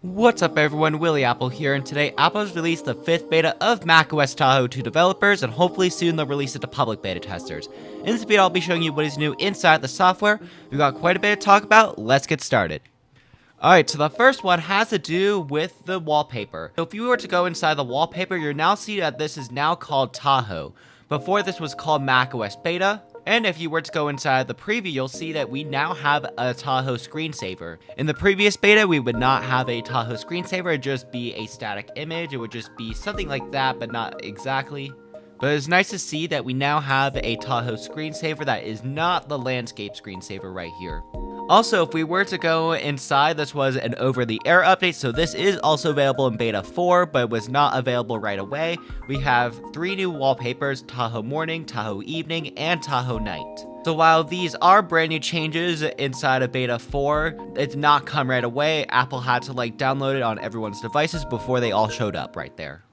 What's up everyone, WilliApple here, and today Apple has released the 5th beta of macOS Tahoe to developers, and hopefully soon they'll release it to public beta testers. In this video I'll be showing you what is new inside the software. We've got quite a bit to talk about, let's get started. Alright, so the first one has to do with the wallpaper. So if you were to go inside the wallpaper, you'll now see that this is now called Tahoe. Before this was called macOS Beta. And if you were to go inside the preview, you'll see that we now have a Tahoe screensaver. In the previous beta, we would not have a Tahoe screensaver, it'd just be a static image, it would just be something like that, but not exactly. But it's nice to see that we now have a Tahoe screensaver that is not the landscape screensaver right here. Also, if we were to go inside, this was an over-the-air update, so this is also available in Beta 4, but it was not available right away. We have 3 new wallpapers, Tahoe Morning, Tahoe Evening, and Tahoe Night. So while these are brand new changes inside of Beta 4, it did not come right away. Apple had to download it on everyone's devices before they all showed up right there.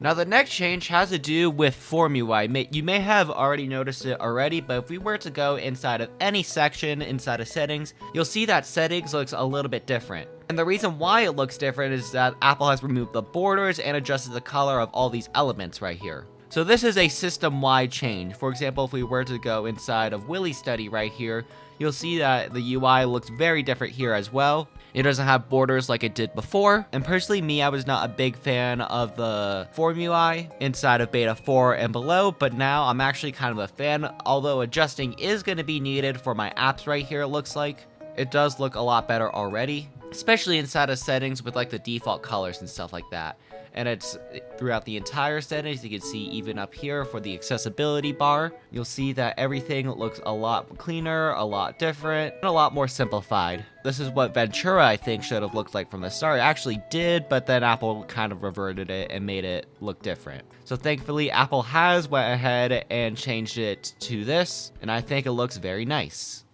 Now the next change has to do with Form UI. You may have already noticed it already, but if we were to go inside of any section inside of settings, you'll see that settings looks a little bit different. And the reason why it looks different is that Apple has removed the borders and adjusted the color of all these elements right here. So this is a system-wide change. For example, if we were to go inside of Willy Study right here, you'll see that the UI looks very different here as well. It doesn't have borders like it did before. And personally, I was not a big fan of the Form UI inside of Beta 4 and below, but now I'm actually kind of a fan, although adjusting is going to be needed for my apps right here, it looks like. It does look a lot better already, especially inside of settings with the default colors and stuff like that. And it's throughout the entire settings. You can see even up here for the accessibility bar, you'll see that everything looks a lot cleaner, a lot different, and a lot more simplified. This is what Ventura, I think, should have looked like from the start. It actually did, but then Apple kind of reverted it and made it look different. So thankfully, Apple has went ahead and changed it to this, and I think it looks very nice.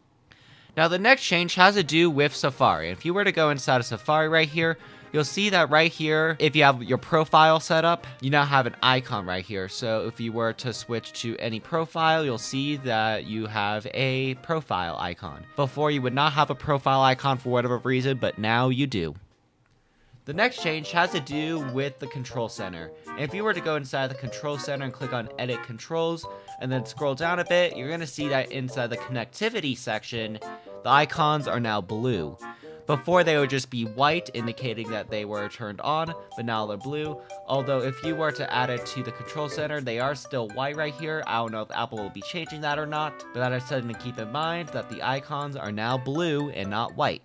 Now the next change has to do with Safari. If you were to go inside of Safari right here, you'll see that right here, if you have your profile set up, you now have an icon right here. So if you were to switch to any profile, you'll see that you have a profile icon. Before, you would not have a profile icon for whatever reason, but now you do. The next change has to do with the control center. And if you were to go inside the control center and click on edit controls and then scroll down a bit, you're going to see that inside the connectivity section, the icons are now blue. Before, they would just be white, indicating that they were turned on, but now they're blue. Although if you were to add it to the control center, they are still white right here. I don't know if Apple will be changing that or not, but that is something to keep in mind, that the icons are now blue and not white.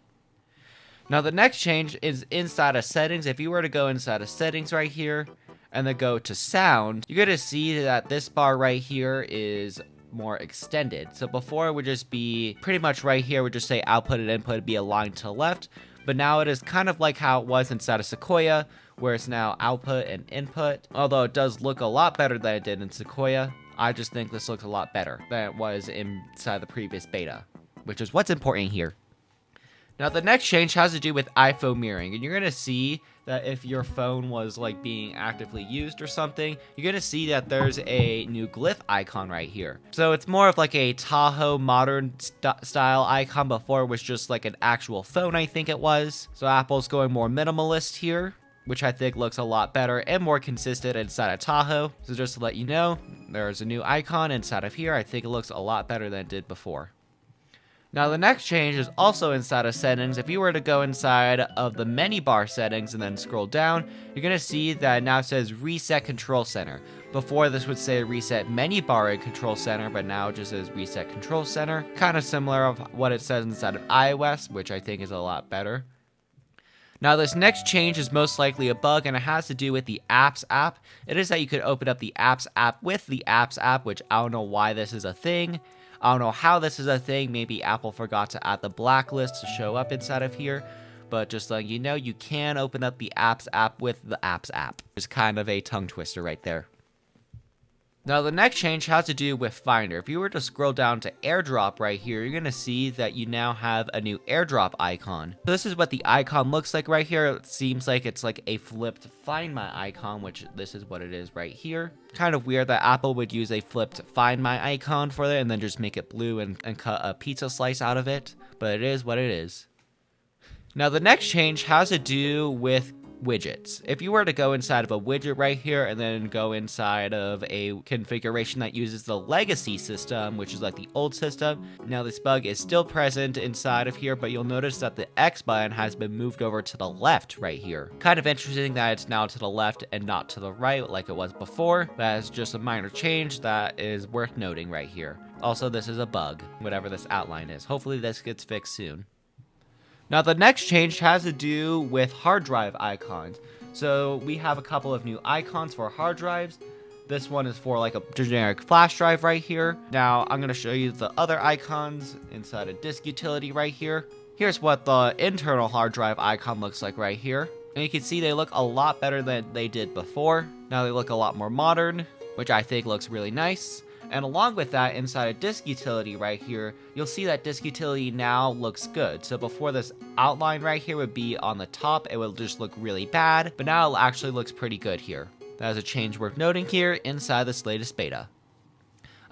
Now the next change is inside of settings. If you were to go inside of settings right here and then go to sound, you're going to see that this bar right here is more extended. So before, it would just be pretty much right here, would just say output and input, it'd be aligned to the left, but now it is kind of like how it was inside of Sequoia, where it's now output and input. Although it does look a lot better than it did in Sequoia, I just think this looks a lot better than it was inside the previous beta, which is what's important here. Now the next change has to do with iPhone mirroring, and you're going to see that if your phone was being actively used or something, you're going to see that there's a new glyph icon right here. So it's more of a Tahoe modern style icon. Before, it was just an actual phone, I think it was. So Apple's going more minimalist here, which I think looks a lot better and more consistent inside of Tahoe. So just to let you know, there's a new icon inside of here. I think it looks a lot better than it did before. Now the next change is also inside of settings. If you were to go inside of the menu bar settings and then scroll down, you're going to see that it now says reset control center. Before, this would say reset menu bar and control center, but now it just says reset control center. Kind of similar of what it says inside of iOS, which I think is a lot better. Now this next change is most likely a bug, and it has to do with the Apps app. It is that you could open up the Apps app with the Apps app, which I don't know why this is a thing. I don't know how this is a thing. Maybe Apple forgot to add the blacklist to show up inside of here. But just letting you know, you can open up the Apps app with the Apps app. It's kind of a tongue twister right there. Now the next change has to do with Finder. If you were to scroll down to AirDrop right here, you're going to see that you now have a new AirDrop icon. So this is what the icon looks like right here. It seems like it's a flipped Find My icon, which this is what it is right here. Kind of weird that Apple would use a flipped Find My icon for it and then just make it blue and cut a pizza slice out of it. But it is what it is. Now the next change has to do with widgets. If you were to go inside of a widget right here and then go inside of a configuration that uses the legacy system, which is like the old system, now this bug is still present inside of here, but you'll notice that the X button has been moved over to the left right here. Kind of interesting that it's now to the left and not to the right like it was before. That is just a minor change that is worth noting right here. Also, this is a bug, whatever this outline is. Hopefully this gets fixed soon. Now the next change has to do with hard drive icons. So we have a couple of new icons for hard drives. This one is for like a generic flash drive right here. Now I'm going to show you the other icons inside a disk utility right here. Here's what the internal hard drive icon looks like right here. And you can see they look a lot better than they did before. Now they look a lot more modern, which I think looks really nice. And along with that, inside a disk utility right here, you'll see that disk utility now looks good. So before this outline right here would be on the top, it would just look really bad, but now it actually looks pretty good here. That is a change worth noting here inside this latest beta.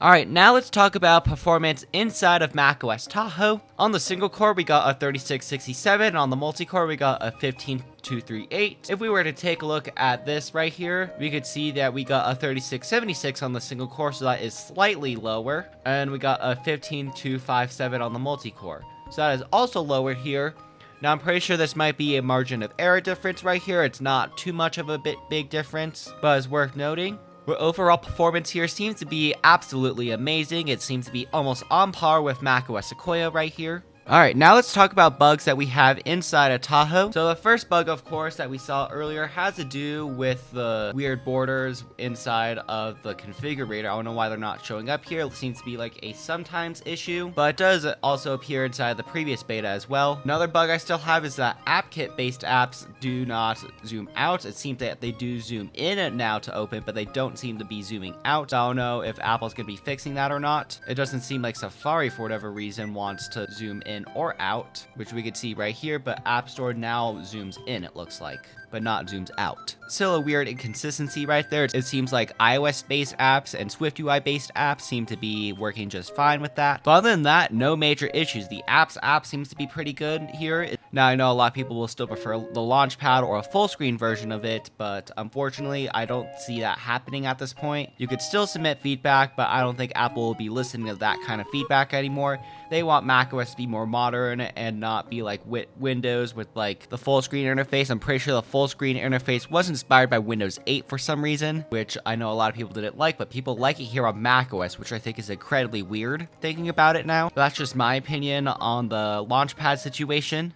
Alright, now let's talk about performance inside of macOS Tahoe. On the single core, we got a 3667, and on the multi-core, we got a 15238. If we were to take a look at this right here, we could see that we got a 3676 on the single core, so that is slightly lower, and we got a 15257 on the multi-core. So that is also lower here. Now, I'm pretty sure this might be a margin of error difference right here. It's not too much of a big difference, but it's worth noting. But overall performance here seems to be absolutely amazing. It seems to be almost on par with macOS Sequoia right here. Alright, now let's talk about bugs that we have inside of Tahoe. So the first bug, of course, that we saw earlier has to do with the weird borders inside of the configurator. I don't know why they're not showing up here. It seems to be like a sometimes issue, but it does also appear inside the previous beta as well. Another bug I still have is that AppKit-based apps do not zoom out. It seems that they do zoom in now to open, but they don't seem to be zooming out. I don't know if Apple's going to be fixing that or not. It doesn't seem like Safari, for whatever reason, wants to zoom in or out, which we could see right here, but App Store now zooms in, it looks like, but not zooms out. Still a weird inconsistency right there. It seems like iOS-based apps and SwiftUI-based apps seem to be working just fine with that. But other than that, no major issues. The apps app seems to be pretty good here. Now, I know a lot of people will still prefer the Launchpad or a full-screen version of it, but unfortunately, I don't see that happening at this point. You could still submit feedback, but I don't think Apple will be listening to that kind of feedback anymore. They want macOS to be more modern and not be like Windows with like the full-screen interface. I'm pretty sure the full-screen interface was inspired by Windows 8 for some reason, which I know a lot of people didn't like, but people like it here on macOS, which I think is incredibly weird thinking about it now. But that's just my opinion on the Launchpad situation.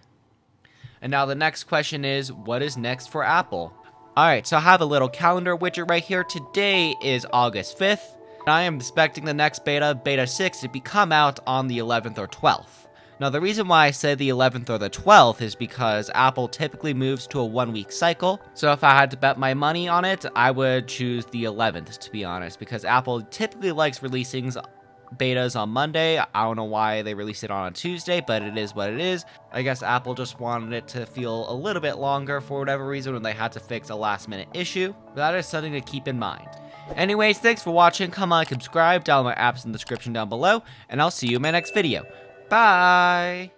And now the next question is, what is next for Apple? Alright, so I have a little calendar widget right here. Today is August 5th. And I am expecting the next beta 6, to come out on the 11th or 12th. Now, the reason why I said the 11th or the 12th is because Apple typically moves to a 1-week cycle. So if I had to bet my money on it, I would choose the 11th, to be honest, because Apple typically likes releasing betas on Monday. I don't know why they released it on a Tuesday, but it is what it is. I guess Apple just wanted it to feel a little bit longer for whatever reason when they had to fix a last-minute issue. But that is something to keep in mind. Anyways, thanks for watching. Come on, subscribe, download my apps in the description down below, and I'll see you in my next video. Bye!